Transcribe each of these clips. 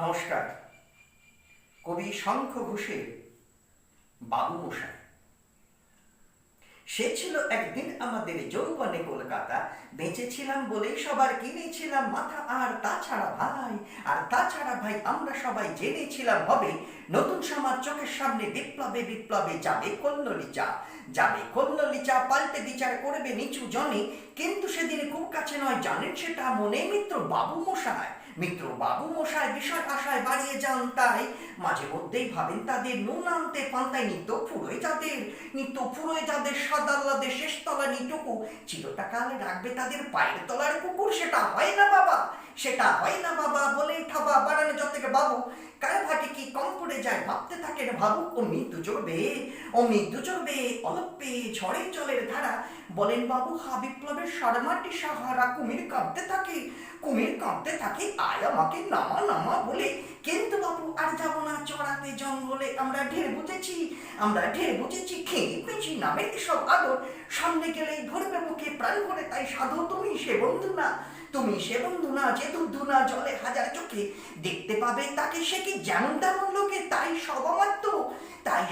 নমস্কার। কবি শঙ্খ ঘোষের বাবু মশাই। সে ছিল একদিন আমাদের যৌবনে কলকাতা, বেঁচেছিলাম বলেই সবার কিনেছিলাম মাথা। আর তাছাড়া ভাই আমরা সবাই জেনেছিলাম হবে নতুন সমাজ চোখের সামনে, বিপ্লবে বিপ্লবে যাবে কল্লোলিচা পাল্টে বিচার করবে নিচু জনে। কিন্তু সেদিন খুব কাছে নয়, জানেন সেটা মনে মিত্র বাবু মশাই বিষয় আশায় বাড়িয়ে যান, তাই মাঝে মধ্যেই ভাবেন তাদের নুন আনতে পান্তায় নিত্য ফুরোয় যাদের সাদাল্লাদের শেষতলা নিটুকু চিরটাকাল রাখবে তাদের পায়ের তলার কুকুর। সেটা হয় না বাবা বলেই থাবা বাড়ানো যত বাবু কার ভাগে কি কম পড়ে যায় ভাবতে থাকেন ভাবুক। অমৃত্যু চড়বে অলপে ঝড়ের জলের ধারা, বলেন বাবু হা বিপ্লবের সারমাটি সাহারা। কুমির কাঁদতে থাকে আয় আমাকে নামা নামা বলে। কিন্তু বাবু আর যাব না চড়াতে জঙ্গলে, আমরা ঢের বুঝেছি খেয়ে পেয়েছি নামের এসব আদর। সামনে গেলেই ধরবে মুখে প্রাণ ভরে, তাই সাধু তুমি সে বন্ধু না যে দুধু না জলে হাজার চোখে দেখতে পাবে তাকে, সে কি যেমন তেমন লোকে। তাই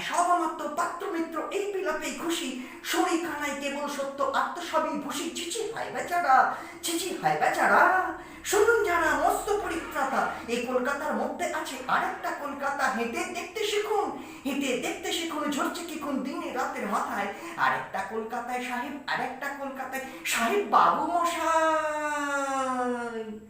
সব আমাত্ম পাত্র মিত্র এই বিলাপে খুশি, শরীর খানায় কেবল সত্য আত্মসবই ভূষি। ছিছি হায় বেচারা শুনুন যারা মস্ত পরিত্রাতা, এই কলকাতার মধ্যে আছে আরেকটা কলকাতা। হেঁটে দেখতে শিখুন ঝরছে কিখুন দিনে রাতের মাথায়। আরেকটা কলকাতায় সাহেব বাবু মশাই।